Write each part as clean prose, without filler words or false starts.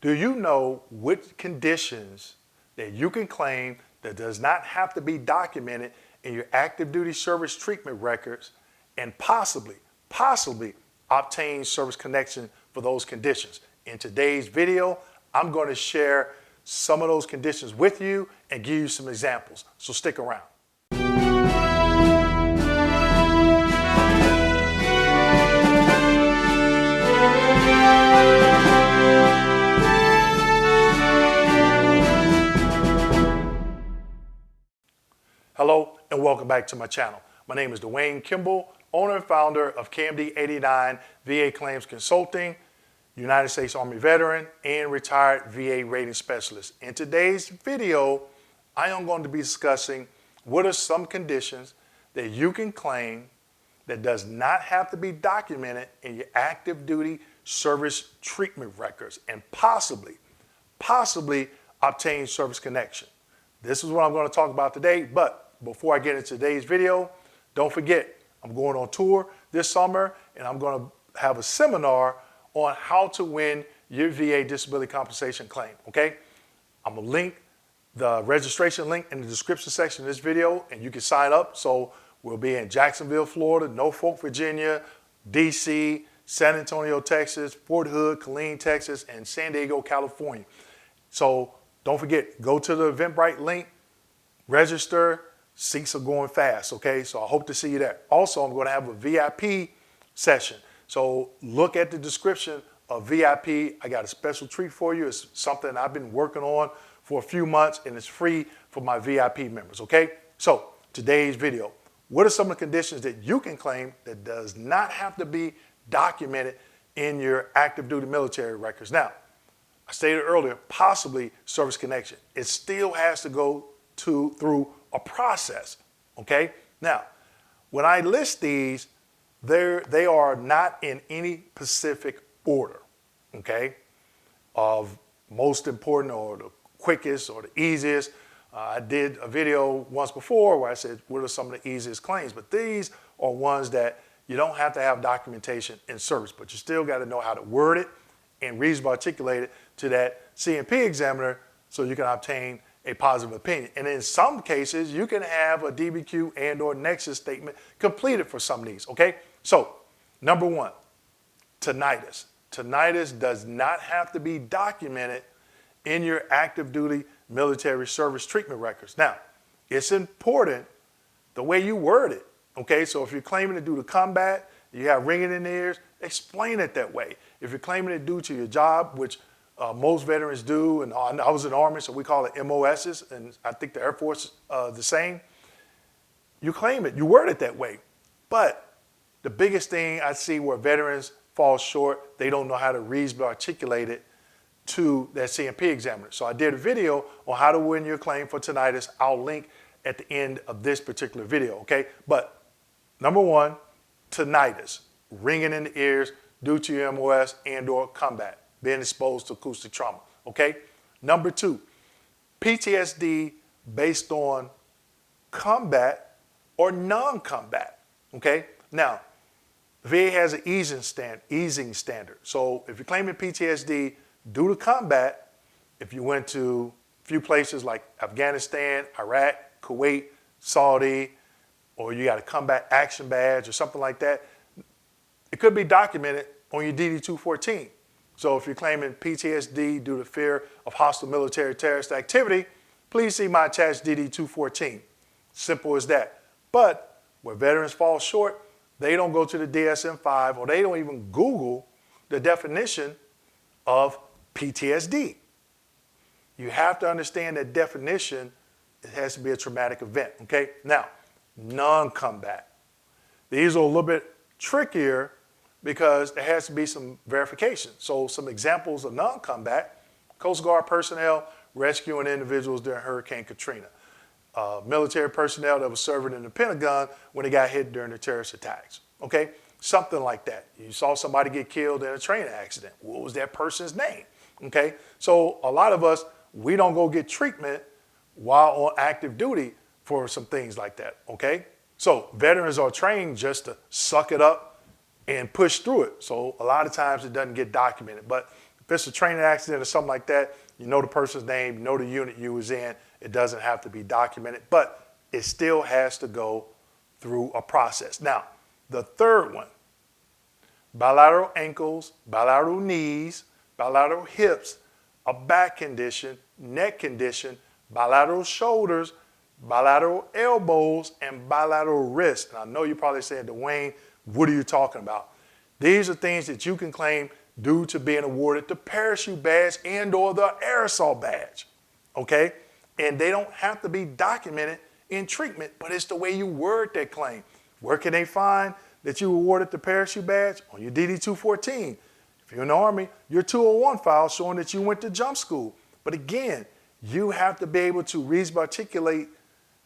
Do you know which conditions that you can claim that does not have to be documented in your active duty service treatment records and possibly obtain service connection for those conditions? In today's video, I'm going to share some of those conditions with you and give you some examples. So stick around. Hello and welcome back to my channel. My name is Dwayne Kimball, owner and founder of KMD 89 VA Claims Consulting, United States Army veteran, and retired VA rating specialist. In today's video, I am going to be discussing what are some conditions that you can claim that does not have to be documented in your active duty service treatment records and possibly obtain service connection. This is what I'm going to talk about today, but before I get into today's video, don't forget, I'm going on tour this summer and I'm going to have a seminar on how to win your VA disability compensation claim, okay? I'm going to link the registration link in the description section of this video and you can sign up. So we'll be in Jacksonville, Florida, Norfolk, Virginia, DC, San Antonio, Texas, Fort Hood, Killeen, Texas, and San Diego, California. So don't forget, go to the Eventbrite link, register. Seats are going fast, okay? So I hope to see you there. Also, I'm going to have a VIP session. So look at the description of VIP. I got a special treat for you. It's something I've been working on for a few months and it's free for my VIP members, okay? So today's video, what are some of the conditions that you can claim that does not have to be documented in your active duty military records? Now, I stated earlier, possibly service connection. It still has to go through a process, okay? Now, when I list these, they are not in any specific order, okay? Of most important or the quickest or the easiest. I did a video once before where I said, what are some of the easiest claims? But these are ones that you don't have to have documentation in service, but you still got to know how to word it and reasonably articulate it to that C&P examiner so you can obtain a positive opinion. And in some cases, you can have a DBQ and or nexus statement completed for some of these, okay? So, number one, tinnitus. Tinnitus does not have to be documented in your active duty military service treatment records. Now, it's important the way you word it, okay? So if you're claiming to do the combat, you have ringing in the ears, explain it that way. If you're claiming it due to your job, which most veterans do, and I was in the Army, so we call it MOSs, and I think the Air Force the same. You claim it, you word it that way. But the biggest thing I see where veterans fall short, they don't know how to reasonably articulate it to that C&P examiner. So I did a video on how to win your claim for tinnitus. I'll link at the end of this particular video, okay? But number one, tinnitus, ringing in the ears due to your MOS and or combat, being exposed to acoustic trauma, okay? Number two, PTSD based on combat or non-combat, okay? Now, the VA has an easing standard. So if you're claiming PTSD due to combat, if you went to a few places like Afghanistan, Iraq, Kuwait, Saudi, or you got a combat action badge or something like that, it could be documented on your DD-214. So if you're claiming PTSD due to fear of hostile military terrorist activity, please see my attached DD-214. Simple as that. But where veterans fall short, they don't go to the DSM-5 or they don't even Google the definition of PTSD. You have to understand that definition. It has to be a traumatic event, okay? Now, non-combat. These are a little bit trickier because there has to be some verification. So some examples of non-combat: Coast Guard personnel rescuing individuals during Hurricane Katrina. Military personnel that was serving in the Pentagon when they got hit during the terrorist attacks, okay? Something like that. You saw somebody get killed in a train accident. What was that person's name, okay? So a lot of us, we don't go get treatment while on active duty for some things like that, okay? So veterans are trained just to suck it up and push through it. So a lot of times it doesn't get documented. But If it's a training accident or something like that, you know the person's name, you know the unit you was in. It doesn't have to be documented, but it still has to go through a process. Now, the third one, bilateral ankles, bilateral knees, bilateral hips, a back condition, neck condition, bilateral shoulders, bilateral elbows, and bilateral wrists. And I know you're probably saying, Dwayne, what are you talking about? These are things that you can claim due to being awarded the parachute badge and or the aerosol badge, okay? And they don't have to be documented in treatment, but it's the way you word that claim. Where can they find that you awarded the parachute badge? On your DD-214. If you're in the Army, your 201 file showing that you went to jump school. But again, you have to be able to reasonably articulate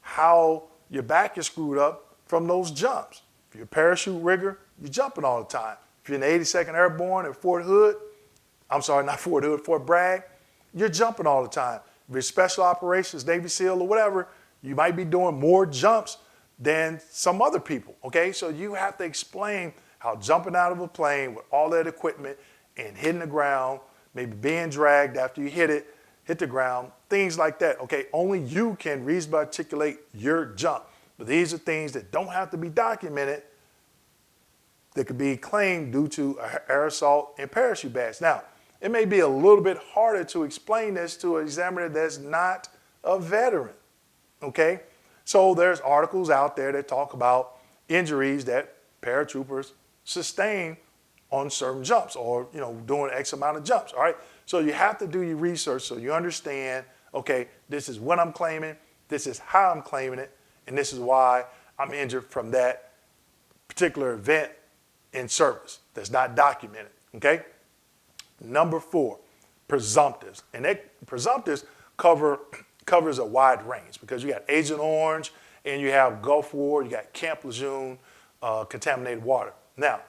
how your back is screwed up from those jumps. If you're a parachute rigger, you're jumping all the time. If you're in the 82nd Airborne at Fort Hood, I'm sorry, not Fort Hood, Fort Bragg, you're jumping all the time. If you're Special Operations, Navy SEAL or whatever, you might be doing more jumps than some other people, okay? So you have to explain how jumping out of a plane with all that equipment and hitting the ground, maybe being dragged after you hit the ground, things like that, okay? Only you can reasonably articulate your jump. But these are things that don't have to be documented that could be claimed due to aerosol and parachute badge. Now, it may be a little bit harder to explain this to an examiner that's not a veteran, okay? So there's articles out there that talk about injuries that paratroopers sustain on certain jumps or, you know, doing X amount of jumps, all right? So you have to do your research so you understand, okay, this is what I'm claiming, this is how I'm claiming it, and this is why I'm injured from that particular event in service that's not documented, okay? Number 4, presumptives. And presumptives covers a wide range because you got Agent Orange and you have Gulf War, you got Camp Lejeune, contaminated water. Now,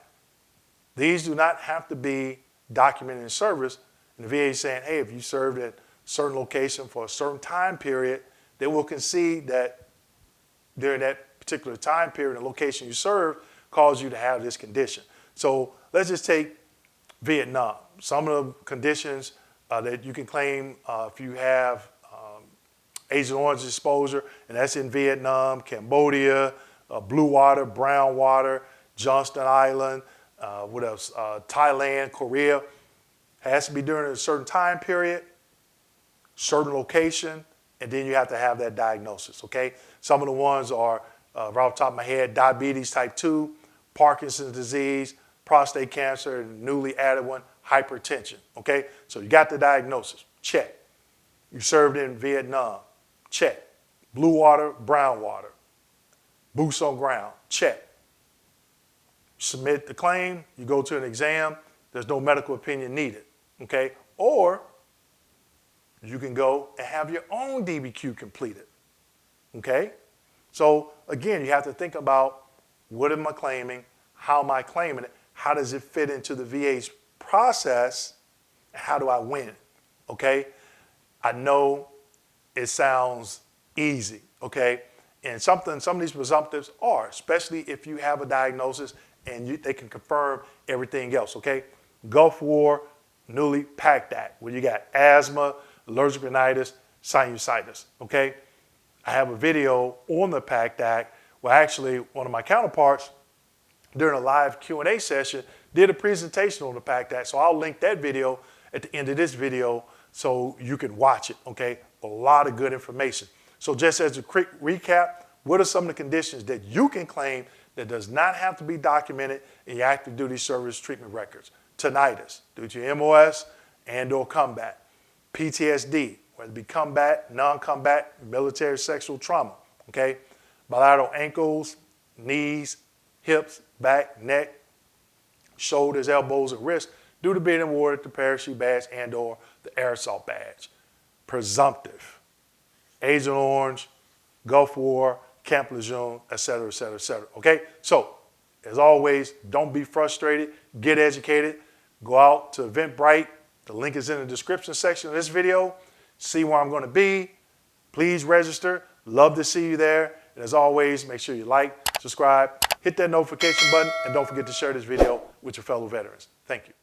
these do not have to be documented in service. And the VA is saying, hey, if you served at a certain location for a certain time period, they will concede that during that particular time period and location you served caused you to have this condition. So let's just take Vietnam. Some of the conditions that you can claim if you have Agent Orange exposure, and that's in Vietnam, Cambodia, blue water, brown water, Johnston Island, what else? Thailand, Korea. Has to be during a certain time period, certain location, and then you have to have that diagnosis, okay? Some of the ones are, right off the top of my head, diabetes type 2, Parkinson's disease, prostate cancer, and newly added one, hypertension, okay? So you got the diagnosis, check. You served in Vietnam, check. Blue water, brown water. Boots on ground, check. Submit the claim, you go to an exam, there's no medical opinion needed, okay? Or you can go and have your own DBQ completed, okay? So again, you have to think about what am I claiming, how am I claiming it, how does it fit into the VA's process, and how do I win, okay? I know it sounds easy, okay? And some of these presumptives are, especially if you have a diagnosis and they can confirm everything else, okay? Gulf War, newly PACT Act, where you got asthma, allergic rhinitis, sinusitis, okay? I have a video on the PACT Act where actually one of my counterparts during a live Q&A session did a presentation on the PACT Act, so I'll link that video at the end of this video so you can watch it, okay? A lot of good information. So just as a quick recap, what are some of the conditions that you can claim that does not have to be documented in your active duty service treatment records? Tinnitus, due to MOS and or combat. PTSD, whether it be combat, non-combat, military sexual trauma, okay? Bilateral ankles, knees, hips, back, neck, shoulders, elbows, and wrists, due to being awarded the parachute badge and or the aerosol badge. Presumptive, Agent Orange, Gulf War, Camp Lejeune, et cetera, et cetera, et cetera, okay? So, as always, don't be frustrated, get educated, go out to Eventbrite, the link is in the description section of this video, see where I'm gonna be, please register, love to see you there, and as always, make sure you like, subscribe, hit that notification button, and don't forget to share this video with your fellow veterans. Thank you.